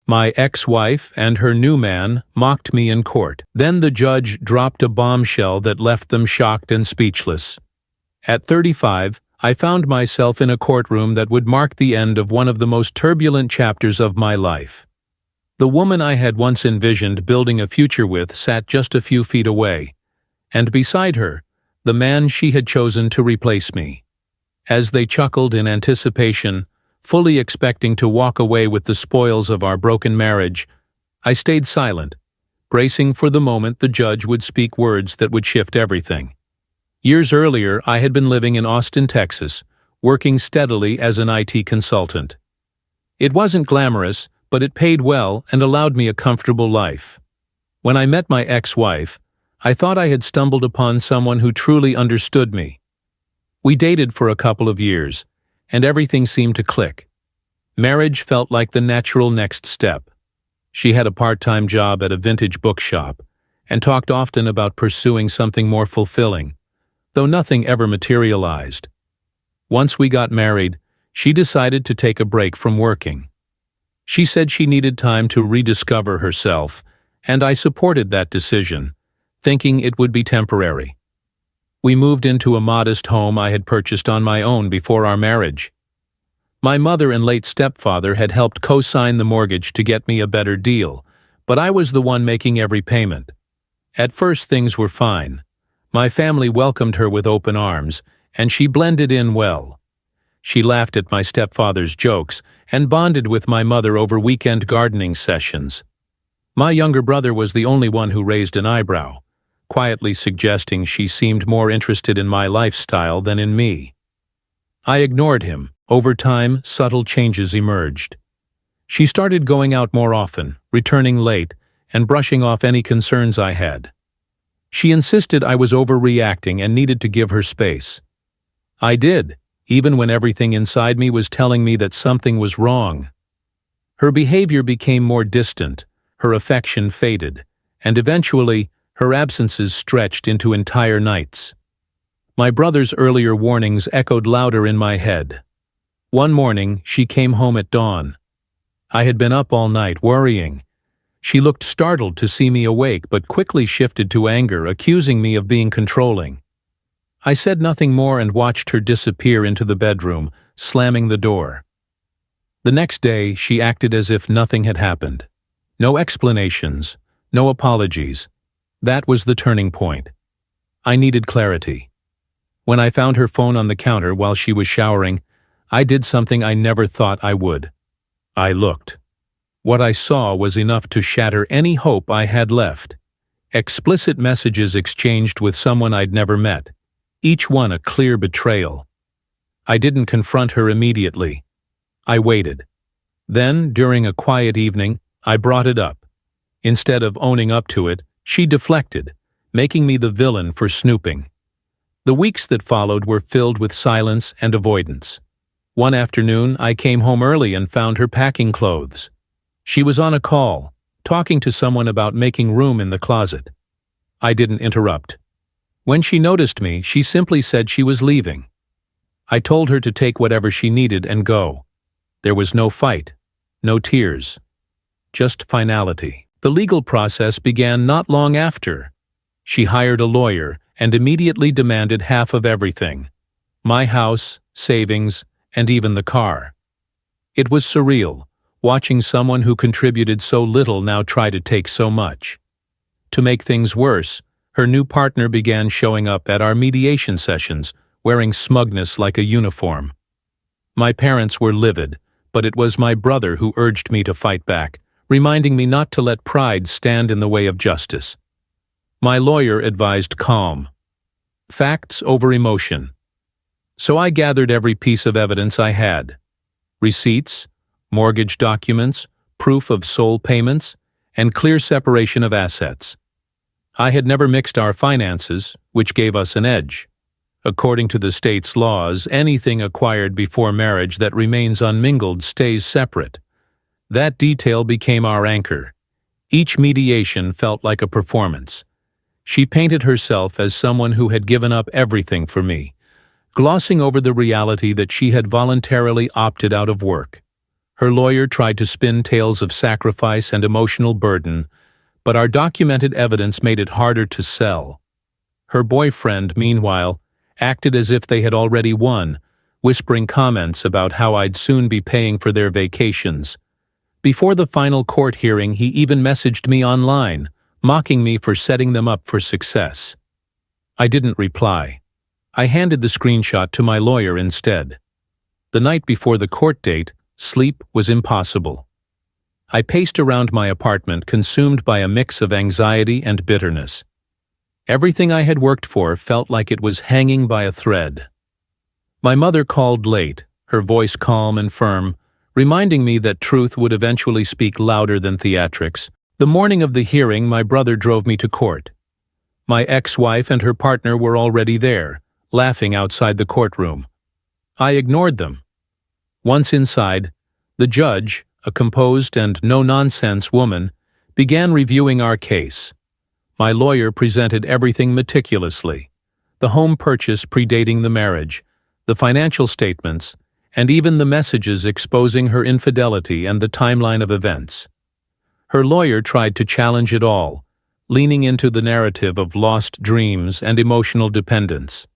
My ex-wife and her new man mocked me in court. Then the judge dropped a bombshell that left them shocked and speechless. At 35, I found myself in a courtroom that would mark the end of one of the most turbulent chapters of my life. The woman I had once envisioned building a future with sat just a few feet away, and beside her, the man she had chosen to replace me. As they chuckled in anticipation, fully expecting to walk away with the spoils of our broken marriage, I stayed silent, bracing for the moment the judge would speak words that would shift everything. Years earlier, I had been living in Austin, Texas, working steadily as an IT consultant. It wasn't glamorous, but it paid well and allowed me a comfortable life. When I met my ex-wife, I thought I had stumbled upon someone who truly understood me. We dated for a couple of years, and everything seemed to click. Marriage felt like the natural next step. She had a part-time job at a vintage bookshop, and talked often about pursuing something more fulfilling, though nothing ever materialized. Once we got married, she decided to take a break from working. She said she needed time to rediscover herself, and I supported that decision, thinking it would be temporary. We moved into a modest home I had purchased on my own before our marriage. My mother and late stepfather had helped co-sign the mortgage to get me a better deal, but I was the one making every payment. At first things were fine. My family welcomed her with open arms, and she blended in well. She laughed at my stepfather's jokes and bonded with my mother over weekend gardening sessions. My younger brother was the only one who raised an eyebrow, quietly suggesting she seemed more interested in my lifestyle than in me. I ignored him. Over time, subtle changes emerged. She started going out more often, returning late, and brushing off any concerns I had. She insisted I was overreacting and needed to give her space. I did, even when everything inside me was telling me that something was wrong. Her behavior became more distant, her affection faded, and eventually, her absences stretched into entire nights. My brother's earlier warnings echoed louder in my head. One morning, she came home at dawn. I had been up all night, worrying. She looked startled to see me awake, but quickly shifted to anger, accusing me of being controlling. I said nothing more and watched her disappear into the bedroom, slamming the door. The next day, she acted as if nothing had happened. No explanations, no apologies. That was the turning point. I needed clarity. When I found her phone on the counter while she was showering, I did something I never thought I would. I looked. What I saw was enough to shatter any hope I had left. Explicit messages exchanged with someone I'd never met, each one a clear betrayal. I didn't confront her immediately. I waited. Then, during a quiet evening, I brought it up. Instead of owning up to it, she deflected, making me the villain for snooping. The weeks that followed were filled with silence and avoidance. One afternoon, I came home early and found her packing clothes. She was on a call, talking to someone about making room in the closet. I didn't interrupt. When she noticed me, she simply said she was leaving. I told her to take whatever she needed and go. There was no fight, no tears, just finality. The legal process began not long after. She hired a lawyer and immediately demanded half of everything: my house, savings, and even the car. It was surreal, watching someone who contributed so little now try to take so much. To make things worse, her new partner began showing up at our mediation sessions, wearing smugness like a uniform. My parents were livid, but it was my brother who urged me to fight back, reminding me not to let pride stand in the way of justice. My lawyer advised calm. Facts over emotion. So I gathered every piece of evidence I had. Receipts, mortgage documents, proof of sole payments, and clear separation of assets. I had never mixed our finances, which gave us an edge. According to the state's laws, anything acquired before marriage that remains unmingled stays separate. That detail became our anchor. Each mediation felt like a performance. She painted herself as someone who had given up everything for me, glossing over the reality that she had voluntarily opted out of work. Her lawyer tried to spin tales of sacrifice and emotional burden, but our documented evidence made it harder to sell. Her boyfriend, meanwhile, acted as if they had already won, whispering comments about how I'd soon be paying for their vacations. Before the final court hearing, he even messaged me online, mocking me for setting them up for success. I didn't reply. I handed the screenshot to my lawyer instead. The night before the court date, sleep was impossible. I paced around my apartment, consumed by a mix of anxiety and bitterness. Everything I had worked for felt like it was hanging by a thread. My mother called late, her voice calm and firm, reminding me that truth would eventually speak louder than theatrics. The morning of the hearing, my brother drove me to court. My ex-wife and her partner were already there, laughing outside the courtroom. I ignored them. Once inside, the judge, a composed and no-nonsense woman, began reviewing our case. My lawyer presented everything meticulously: the home purchase predating the marriage, the financial statements, and even the messages exposing her infidelity and the timeline of events. Her lawyer tried to challenge it all, leaning into the narrative of lost dreams and emotional dependence.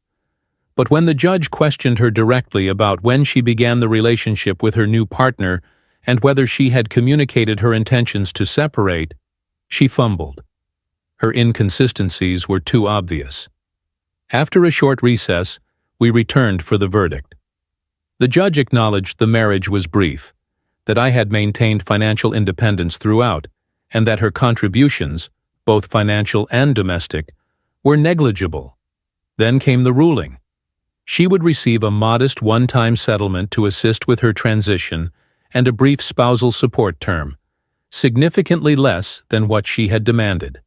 But when the judge questioned her directly about when she began the relationship with her new partner and whether she had communicated her intentions to separate, she fumbled. Her inconsistencies were too obvious. After a short recess, we returned for the verdict. The judge acknowledged the marriage was brief, that I had maintained financial independence throughout, and that her contributions, both financial and domestic, were negligible. Then came the ruling. She would receive a modest one-time settlement to assist with her transition and a brief spousal support term, significantly less than what she had demanded.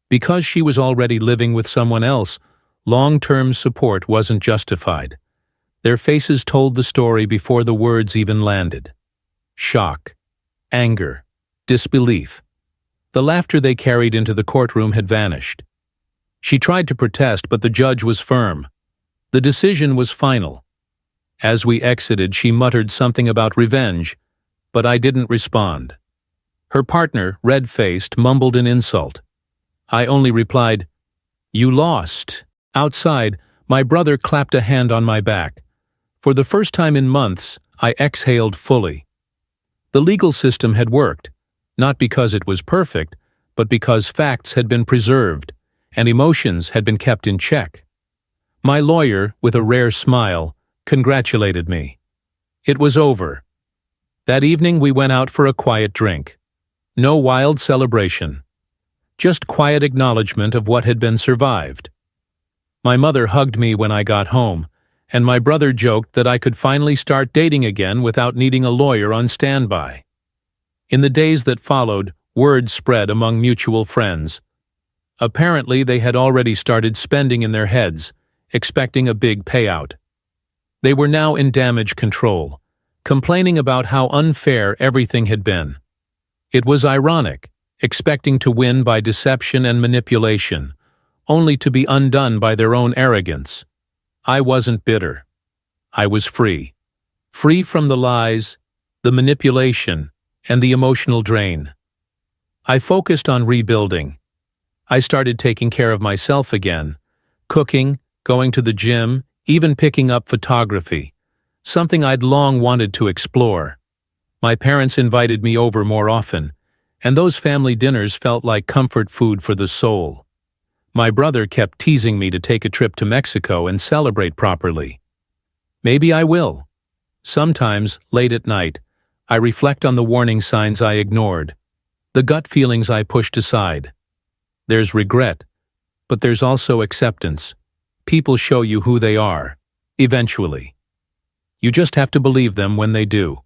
Because she was already living with someone else, long-term support wasn't justified. Their faces told the story before the words even landed. Shock, anger, disbelief. The laughter they carried into the courtroom had vanished. She tried to protest, but the judge was firm. The decision was final. As we exited, she muttered something about revenge, but I didn't respond. Her partner, red-faced, mumbled an insult. I only replied, "You lost." Outside, my brother clapped a hand on my back. For the first time in months, I exhaled fully. The legal system had worked, not because it was perfect, but because facts had been preserved, and emotions had been kept in check. My lawyer, with a rare smile, congratulated me. It was over. That evening we went out for a quiet drink. No wild celebration. Just quiet acknowledgement of what had been survived. My mother hugged me when I got home, and my brother joked that I could finally start dating again without needing a lawyer on standby. In the days that followed, word spread among mutual friends. Apparently, they had already started spending in their heads, expecting a big payout. They were now in damage control, complaining about how unfair everything had been. It was ironic, expecting to win by deception and manipulation, only to be undone by their own arrogance. I wasn't bitter. I was free. Free from the lies, the manipulation, and the emotional drain. I focused on rebuilding. I started taking care of myself again, cooking, going to the gym, even picking up photography, something I'd long wanted to explore. My parents invited me over more often, and those family dinners felt like comfort food for the soul. My brother kept teasing me to take a trip to Mexico and celebrate properly. Maybe I will. Sometimes, late at night, I reflect on the warning signs I ignored, the gut feelings I pushed aside. There's regret, but there's also acceptance. People show you who they are, eventually. You just have to believe them when they do.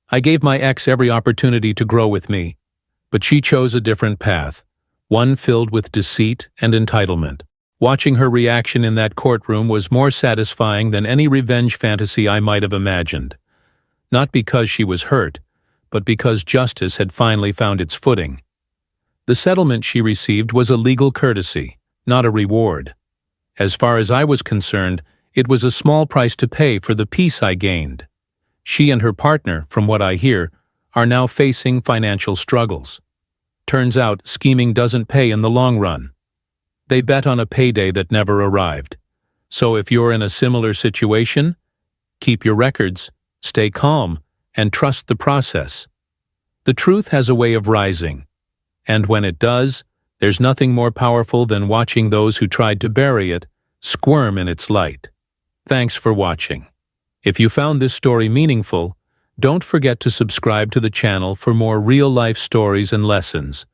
I gave my ex every opportunity to grow with me, but she chose a different path, one filled with deceit and entitlement. Watching her reaction in that courtroom was more satisfying than any revenge fantasy I might have imagined. Not because she was hurt, but because justice had finally found its footing. The settlement she received was a legal courtesy, not a reward. As far as I was concerned, it was a small price to pay for the peace I gained. She and her partner, from what I hear, are now facing financial struggles. Turns out scheming doesn't pay in the long run. They bet on a payday that never arrived. So if you're in a similar situation, keep your records, stay calm, and trust the process. The truth has a way of rising, and when it does, there's nothing more powerful than watching those who tried to bury it squirm in its light. Thanks for watching. If you found this story meaningful, don't forget to subscribe to the channel for more real-life stories and lessons.